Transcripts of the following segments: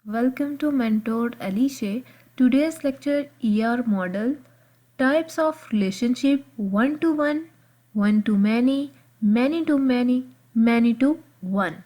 Welcome to Mentored Alice. Today's lecture ER model, types of relationship, one to one to many, many to many, many to one.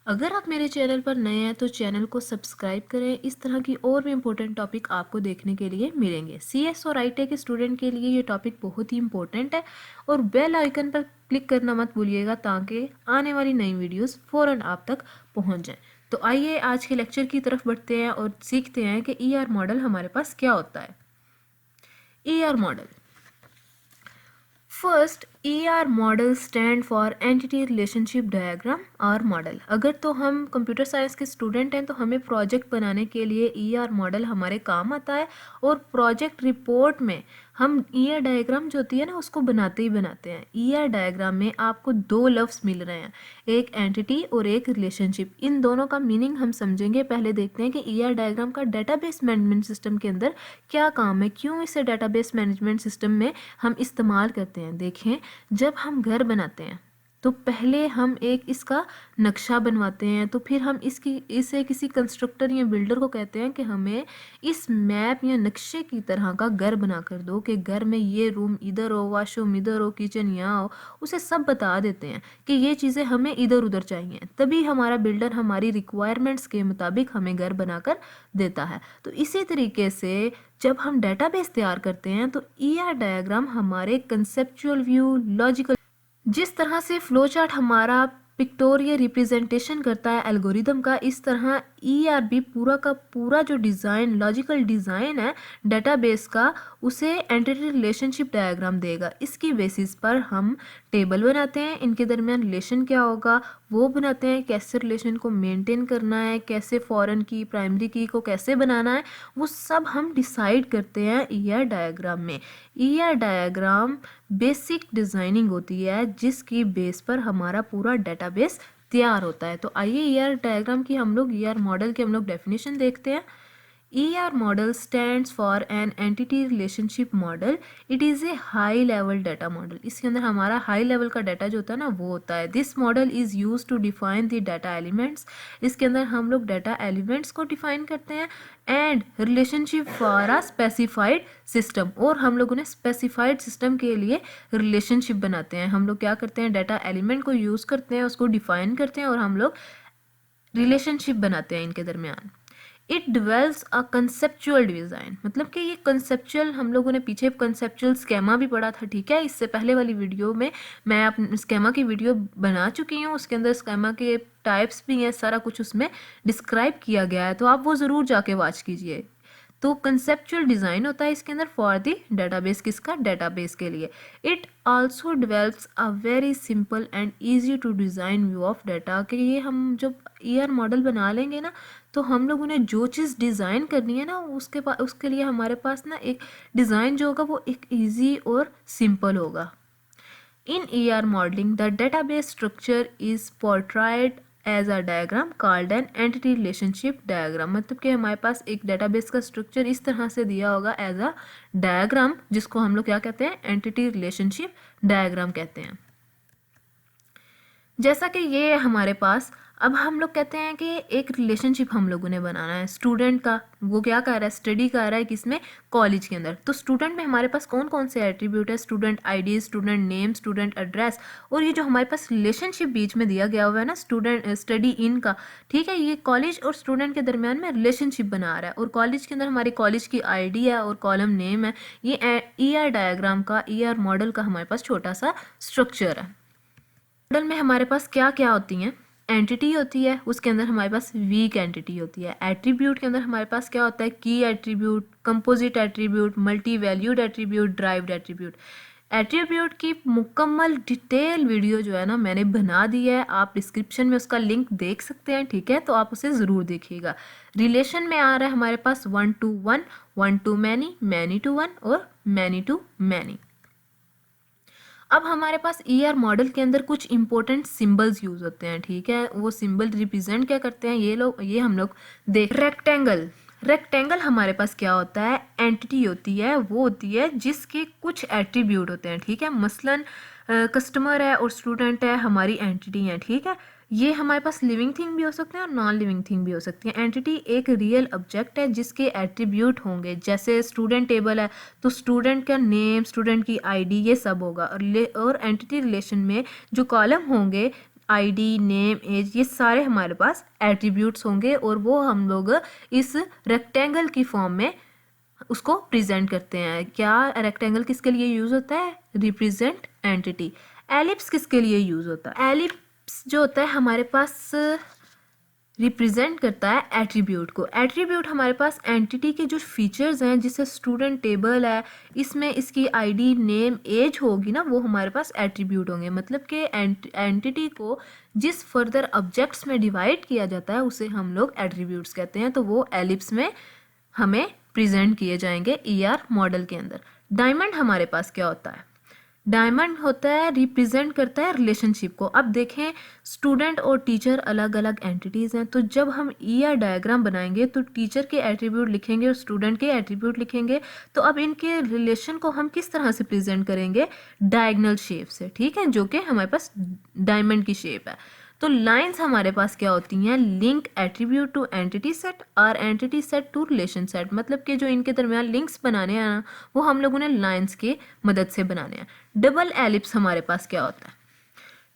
अगर आप मेरे channel पर नए हैं तो channel को सब्सक्राइब करें। इस तरह की और भी इम्पोर्टेंट टॉपिक आपको देखने के लिए मिलेंगे। CS और ITech के स्टूडेंट के लिए ये टॉपिक बहुत ही इम्पोर्टेंट है और बेल आइकन पर क्लिक करना मत भूलिएगा ताकि आने वाली नई वीडियोस फ़ौरन आप तक पहुंच जाएं। तो आइए आज के लेक्चर की तरफ बढ़ते हैं और सीखते हैं कि ER मॉडल हमारे पास क्या होता है। ER model, first ER model stand for entity relationship diagram और मॉडल। अगर तो हम कंप्यूटर साइंस के स्टूडेंट हैं तो हमें प्रोजेक्ट बनाने के लिए ER मॉडल हमारे काम आता है और प्रोजेक्ट रिपोर्ट में हम ER डायग्राम जो होती है ना उसको बनाते ही बनाते हैं। ER डायग्राम में आपको दो लफ्ज़ मिल रहे हैं, एक एंटिटी और एक रिलेशनशिप। इन दोनों का मीनिंग हम समझेंगे। पहले देखते हैं कि ER डायग्राम का डेटाबेस मैनेजमेंट सिस्टम के अंदर क्या काम है, क्यों इसे डेटाबेस मैनेजमेंट सिस्टम में हम इस्तेमाल करते हैं। देखें, जब हम घर बनाते हैं तो पहले हम एक इसका नक्शा बनवाते हैं, तो फिर हम इसे किसी कंस्ट्रक्टर या बिल्डर को कहते हैं कि हमें इस मैप या नक्शे की तरह का घर बना कर दो कि घर में ये रूम इधर हो, वॉशरूम इधर हो, किचन यहाँ हो। उसे सब बता देते हैं कि ये चीज़ें हमें इधर उधर चाहिए, तभी हमारा बिल्डर हमारी रिक्वायरमेंट्स के मुताबिक हमें घर बनाकर देता है। तो इसी तरीके से जब हम डेटाबेस तैयार करते हैं तो ER डायग्राम हमारे कंसेप्चुअल व्यू, लॉजिकल, जिस तरह से फ्लो चार्ट हमारा पिक्टोरियल रिप्रेजेंटेशन करता है एल्गोरिदम का, इस तरह ER भी पूरा का पूरा जो डिज़ाइन, लॉजिकल डिज़ाइन है डेटाबेस का, उसे एंटिटी रिलेशनशिप डायग्राम देगा। इसकी बेसिस पर हम टेबल बनाते हैं, इनके दरमियान रिलेशन क्या होगा वो बनाते हैं, कैसे रिलेशन को मेंटेन करना है, कैसे फॉरेन की, प्राइमरी की को कैसे बनाना है, वो सब हम डिसाइड करते हैं ER डायग्राम में। ER डायग्राम बेसिक डिज़ाइनिंग होती है जिसकी बेस पर हमारा पूरा डेटाबेस तैयार होता है। तो आइए ER डायग्राम की हम लोग, ER मॉडल की हम लोग डेफिनेशन देखते हैं। ER model stands for an entity relationship model. It is a high level data model. इसके अंदर हमारा हाई लेवल का डाटा जो होता है ना वो होता है। This model is used to define the data elements. इसके अंदर हम लोग डाटा एलिमेंट्स को डिफाइन करते हैं and relationship for a specified system, और हम लोग उन्हें स्पेसिफाइड सिस्टम के लिए रिलेशनशिप बनाते हैं। हम लोग क्या करते हैं, डाटा एलिमेंट को यूज़ करते हैं, उसको डिफाइन करते हैं और हम लोग रिलेशनशिप बनाते हैं इनके दरमियान। It dwells a conceptual design, मतलब कि ये कंसेप्चुअल, हम लोगों ने पीछे कंसेप्चुअल स्केमा भी पढ़ा था, ठीक है। इससे पहले वाली वीडियो में मैं अपने स्केमा की वीडियो बना चुकी हूँ, उसके अंदर स्केमा के टाइप्स भी हैं, सारा कुछ उसमें डिस्क्राइब किया गया है, तो आप वो ज़रूर जाके वॉच कीजिए। तो कंसेप्चुअल डिज़ाइन होता है इसके अंदर फॉर दी डेटाबेस, किसका, डेटाबेस के लिए। It also develops a very simple and easy to design view of data, कि ये हम जब ER मॉडल बना लेंगे ना तो हम लोग उन्हें जो चीज़ डिज़ाइन करनी है ना उसके लिए हमारे पास ना एक डिज़ाइन जो होगा वो एक ईजी और सिंपल होगा। In ER modeling, the database structure is portrayed as a diagram called an entity relationship diagram, मतलब कि हमारे पास एक डेटाबेस का स्ट्रक्चर इस तरह से दिया होगा एज अ डायग्राम, जिसको हम लोग क्या कहते हैं, एंटिटी रिलेशनशिप डायग्राम कहते हैं। जैसा कि ये हमारे पास, अब हम लोग कहते हैं कि एक रिलेशनशिप हम लोगों ने बनाना है स्टूडेंट का, वो क्या कर रहा है, स्टडी कर रहा है किसमें, कॉलेज के अंदर। तो स्टूडेंट में हमारे पास कौन कौन से एट्रीब्यूट है, student ID, student name, student address, और ये जो हमारे पास रिलेशनशिप बीच में दिया गया हुआ है ना स्टूडेंट स्टडी इन का, ठीक है। ये कॉलेज और स्टूडेंट के दरमियान में रिलेशनशिप बना रहा है, और कॉलेज के अंदर हमारी कॉलेज की ID है और कॉलम नेम है। ये ER डायग्राम का, ER मॉडल का हमारे पास छोटा सा स्ट्रक्चर है। मॉडल में हमारे पास क्या क्या होती हैं, एंटिटी होती है, उसके अंदर हमारे पास वीक एंटिटी होती है। एट्रीब्यूट के अंदर हमारे पास क्या होता है, की attribute, composite attribute, multi valued attribute, derived attribute. Attribute की मुकम्मल डिटेल वीडियो जो है ना मैंने बना दी है, आप डिस्क्रिप्शन में उसका लिंक देख सकते हैं, ठीक है, तो आप उसे ज़रूर देखिएगा। रिलेशन में आ रहा है हमारे पास 1 to 1, 1 to many, many to 1 और many to many। अब हमारे पास ER मॉडल के अंदर कुछ इंपॉर्टेंट सिंबल्स यूज होते हैं, ठीक है। वो सिंबल रिप्रेजेंट क्या करते हैं, ये हम लोग देख। रेक्टेंगल, रेक्टेंगल हमारे पास क्या होता है, एंटिटी होती है, वो होती है जिसके कुछ एट्रीब्यूट होते हैं, ठीक है। मसलन कस्टमर है और स्टूडेंट है, हमारी एंटिटी है, ठीक है। ये हमारे पास लिविंग थिंग भी हो सकते हैं और नॉन लिविंग थिंग भी हो सकती है। एंटिटी एक रियल ऑब्जेक्ट है जिसके एट्रीब्यूट होंगे, जैसे स्टूडेंट टेबल है तो स्टूडेंट का नेम, स्टूडेंट की आईडी, ये सब होगा। और एंटिटी रिलेशन में जो कॉलम होंगे, आईडी, नेम, एज, ये सारे हमारे पास एट्रीब्यूट्स होंगे और वो हम लोग इस रेक्टेंगल की फॉर्म में उसको प्रेजेंट करते हैं। क्या रेक्टेंगल किसके लिए यूज होता है? Represent entity. एलिप्स किसके लिए यूज होता है? एलिप्स जो होता है हमारे पास रिप्रेजेंट करता है एट्रीब्यूट को। एट्रीब्यूट हमारे पास एंटिटी के जो फीचर्स हैं, जिससे स्टूडेंट टेबल है, इसमें इसकी आईडी, नेम, एज होगी ना, वो हमारे पास एट्रीब्यूट होंगे। मतलब कि एंटिटी को जिस फर्दर ऑब्जेक्ट्स में डिवाइड किया जाता है उसे हम लोग एट्रीब्यूट्स कहते हैं, तो वो एलिप्स में हमें प्रेजेंट किए जाएंगे ईआर मॉडल के अंदर। डायमंड हमारे पास क्या होता है? डायमंड होता है, रिप्रेजेंट करता है रिलेशनशिप को। अब देखें, स्टूडेंट और टीचर अलग अलग एंटिटीज़ हैं, तो जब हम ईआर डायग्राम बनाएंगे तो टीचर के एट्रीब्यूट लिखेंगे और स्टूडेंट के एट्रीब्यूट लिखेंगे। तो अब इनके रिलेशन को हम किस तरह से प्रेजेंट करेंगे? डायगोनल शेप से, ठीक है, जो कि हमारे पास डायमंड की शेप है। तो लाइंस हमारे पास क्या होती हैं? Link attribute to entity set और entity set to relation set. मतलब कि जो इनके दरमियान लिंक्स बनाने हैं ना, वो हम लोगों ने लाइंस की मदद से बनाने हैं। डबल एलिप्स हमारे पास क्या होता है?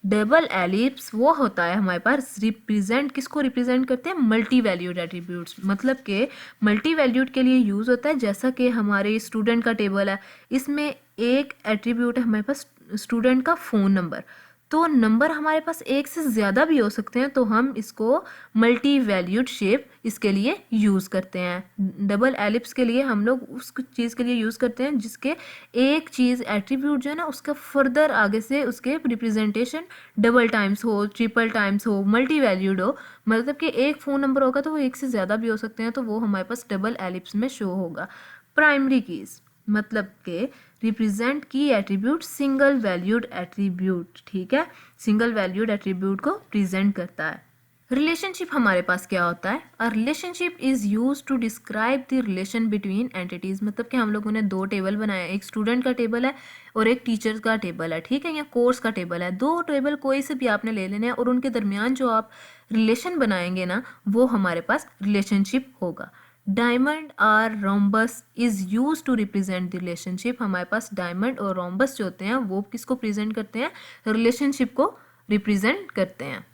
डबल एलिप्स वो होता है हमारे पास, रिप्रेजेंट, किसको रिप्रेजेंट करते हैं? Multi valued attributes. मतलब कि मल्टी वैल्यूड के लिए यूज़ होता है, जैसा कि हमारे स्टूडेंट का टेबल है, इसमें एक एट्रीब्यूट है हमारे पास स्टूडेंट का फ़ोन नंबर। तो नंबर हमारे पास एक से ज़्यादा भी हो सकते हैं, तो हम इसको मल्टी वैल्यूड शेप इसके लिए यूज़ करते हैं। डबल एलिप्स के लिए हम लोग उस चीज़ के लिए यूज़ करते हैं जिसके एक चीज़ एट्रीब्यूट जो है ना, उसका फर्दर आगे से उसके रिप्रेजेंटेशन डबल टाइम्स हो, ट्रिपल टाइम्स हो, मल्टी वैल्यूड हो। मतलब कि एक फ़ोन नंबर होगा तो वो एक से ज़्यादा भी हो सकते हैं, तो वो हमारे पास डबल एलिप्स में शो होगा। प्राइमरी कीज़ मतलब के रिप्रेजेंट की एट्रीब्यूट सिंगल वैल्यूड एट्रीब्यूट, ठीक है, सिंगल वैल्यूड एट्रीब्यूट को प्रेजेंट करता है। रिलेशनशिप हमारे पास क्या होता है? A relationship is use to describe the relation between entities. मतलब कि हम लोगों ने दो टेबल बनाए, एक स्टूडेंट का टेबल है और एक टीचर का टेबल है, ठीक है, या कोर्स का टेबल है। दो टेबल कोई से भी आपने ले लेने हैं और उनके दरमियान जो आप रिलेशन बनाएंगे ना, वो हमारे पास रिलेशनशिप होगा। डायमंड और rhombus is use to represent the relationship. हमारे पास डायमंड और रोम्बस जो होते हैं वो किसको प्रेजेंट करते हैं? रिलेशनशिप को रिप्रेजेंट करते हैं।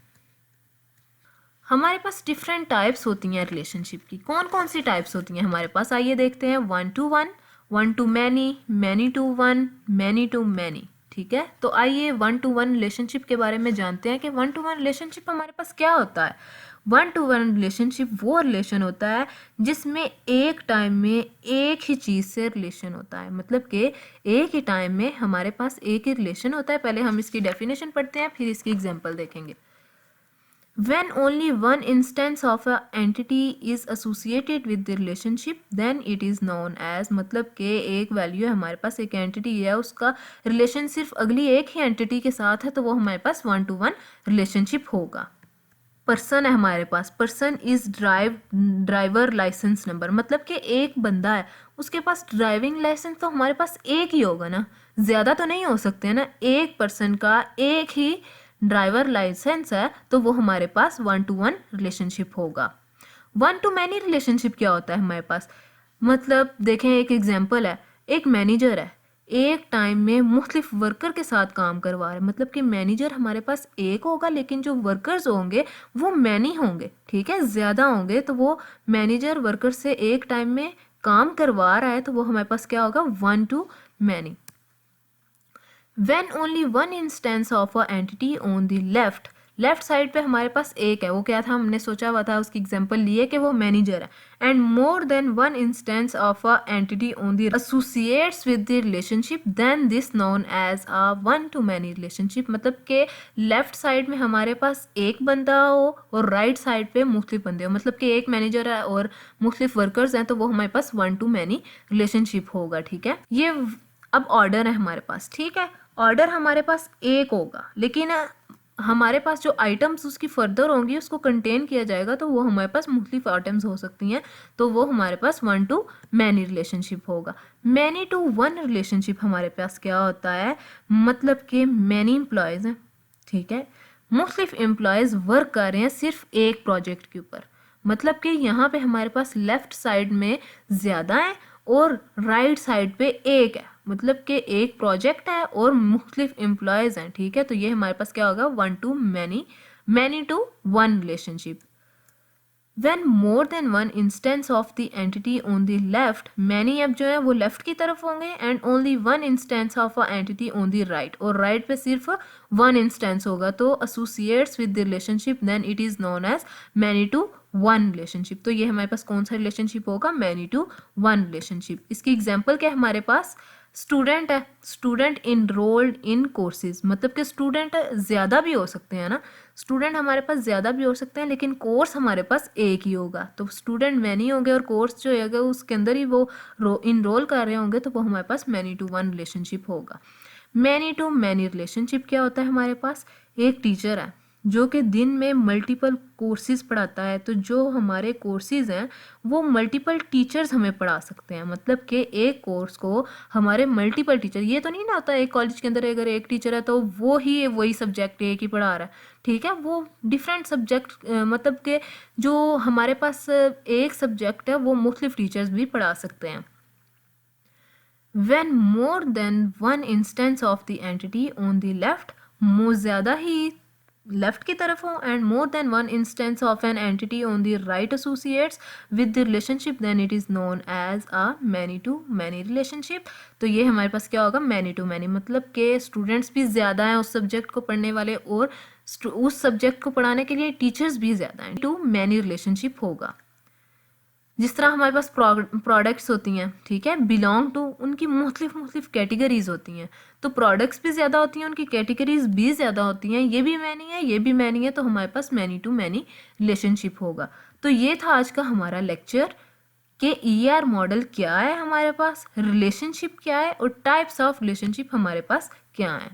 हमारे पास डिफरेंट टाइप्स होती हैं रिलेशनशिप की। कौन कौन सी टाइप्स होती हैं हमारे पास? आइए देखते हैं। 1 to 1, 1 to many, many to 1, many to many, ठीक है। तो आइए 1 to 1 रिलेशनशिप के बारे में जानते हैं कि 1 to 1 रिलेशनशिप हमारे पास क्या होता है। 1 to 1 रिलेशनशिप वो रिलेशन होता है जिसमें एक टाइम में एक ही चीज़ से रिलेशन होता है। मतलब कि एक ही टाइम में हमारे पास एक ही रिलेशन होता है। पहले हम इसकी डेफिनेशन पढ़ते हैं, फिर इसकी एग्जाम्पल देखेंगे। When only one instance of a entity is associated with the relationship, then it is known as, मतलब कि एक वैल्यू है हमारे पास, एक एंटिटी है, उसका रिलेशन सिर्फ अगली एक ही एंटिटी के साथ है, तो वो हमारे पास 1 to 1 रिलेशनशिप होगा। पर्सन है हमारे पास, person is driver license number. मतलब कि एक बंदा है, उसके पास ड्राइविंग लाइसेंस तो हमारे पास एक ही होगा ना, ज़्यादा तो नहीं हो सकते हैं ना। एक पर्सन का एक ही ड्राइवर लाइसेंस है, तो वो हमारे पास 1 to 1 रिलेशनशिप होगा। 1 to many रिलेशनशिप क्या होता है हमारे पास? मतलब देखें, एक एग्जांपल है, एक मैनेजर है, एक टाइम में मुख्तलिफ वर्कर के साथ काम करवा रहे हैं। मतलब कि मैनेजर हमारे पास एक होगा, लेकिन जो वर्कर्स होंगे वो मैनी होंगे, ठीक है, ज़्यादा होंगे। तो वो मैनेजर वर्कर से एक टाइम में काम करवा रहा है, तो वो हमारे पास क्या होगा? 1 to many। When only one instance of a entity on the left side पे हमारे पास एक है, वो क्या था, हमने सोचा हुआ था, उसकी एग्जांपल लिए कि वो मैनेजर है। And more than one instance of a entity on the associates with the relationship, then this known as a 1 to many relationship. मतलब कि लेफ्ट साइड में हमारे पास एक बंदा हो और राइट साइड पे मुख्तलिफ बंदे हो। मतलब कि एक मैनेजर है और मुख्तलिफ वर्कर्स हैं, तो वो हमारे पास 1 to many रिलेशनशिप होगा, ठीक है। ये अब ऑर्डर है हमारे पास, ठीक है। ऑर्डर हमारे पास एक होगा, लेकिन हमारे पास जो आइटम्स उसकी फर्दर होंगी उसको कंटेन किया जाएगा, तो वो हमारे पास मुख्तलिफ आइटम्स हो सकती हैं, तो वो हमारे पास 1 to many रिलेशनशिप होगा। मैनी टू 1 रिलेशनशिप हमारे पास क्या होता है? मतलब कि मैनी एम्प्लॉयज़ हैं, ठीक है। मुख्तलिफ एम्प्लॉयज़ वर्क कर रहे हैं सिर्फ एक प्रोजेक्ट के ऊपर, मतलब कि यहाँ पे हमारे पास लेफ्ट साइड में ज़्यादा है और राइट साइड पे एक है, मतलब कि एक प्रोजेक्ट है और मुख्तलिफ एम्प्लॉयज़ हैं, ठीक है। तो ये हमारे पास क्या होगा, one to many, many to one relationship. When more than one instance of the entity on the left, many अब जो है वो लेफ्ट की तरफ होंगे and only one instance of a entity on the right, और राइट पे सिर्फ one instance होगा, तो associates with the relationship then it is known as many to one relationship। तो ये हमारे पास कौन सा रिलेशनशिप होगा, many to one relationship। इसकी एग्जाम्पल क्या है हमारे पास, स्टूडेंट है, स्टूडेंट इनरोल्ड इन कोर्सेज, मतलब कि स्टूडेंट ज़्यादा भी हो सकते हैं ना, स्टूडेंट हमारे पास ज़्यादा भी हो सकते हैं लेकिन कोर्स हमारे पास एक ही होगा, तो स्टूडेंट मैनी होंगे और कोर्स जो है उसके अंदर ही वो इनरोल कर रहे होंगे, तो वो हमारे पास मैनी टू वन रिलेशनशिप होगा। मैनी टू मैनी रिलेशनशिप क्या होता है, हमारे पास एक टीचर है जो कि दिन में मल्टीपल कोर्सेज पढ़ाता है, तो जो हमारे कोर्सेज हैं वो मल्टीपल टीचर्स हमें पढ़ा सकते हैं, मतलब कि एक कोर्स को हमारे मल्टीपल टीचर, ये तो नहीं ना होता एक कॉलेज के अंदर अगर एक टीचर है तो वो ही वही सब्जेक्ट एक ही पढ़ा रहा है, ठीक है, वो डिफरेंट सब्जेक्ट, मतलब कि जो हमारे पास एक सब्जेक्ट है वो मुख्तलिफ टीचर्स भी पढ़ा सकते हैं। When more than one instance of the entity on the left, more ज़्यादा ही लेफ्ट की तरफ हो and more than one instance of an entity on the right associates with the relationship, then it is known as a many to many relationship. तो ये हमारे पास क्या होगा, मैनी टू मैनी, मतलब कि स्टूडेंट्स भी ज़्यादा हैं उस सब्जेक्ट को पढ़ने वाले और उस सब्जेक्ट को पढ़ाने के लिए टीचर्स भी ज़्यादा हैं, टू मैनी रिलेशनशिप होगा। जिस तरह हमारे पास प्रोडक्ट्स होती हैं, ठीक है, बिलोंग टू, उनकी मुख्तलिफ कैटेगरीज होती हैं, तो प्रोडक्ट्स भी ज़्यादा होती हैं, उनकी कैटेगरीज भी ज़्यादा होती हैं, ये भी मैनी है ये भी मैनी है, तो हमारे पास मैनी टू मैनी रिलेशनशिप होगा। तो ये था आज का हमारा लेक्चर कि ER मॉडल क्या है, हमारे पास रिलेशनशिप क्या है और टाइप्स ऑफ रिलेशनशिप हमारे पास क्या है।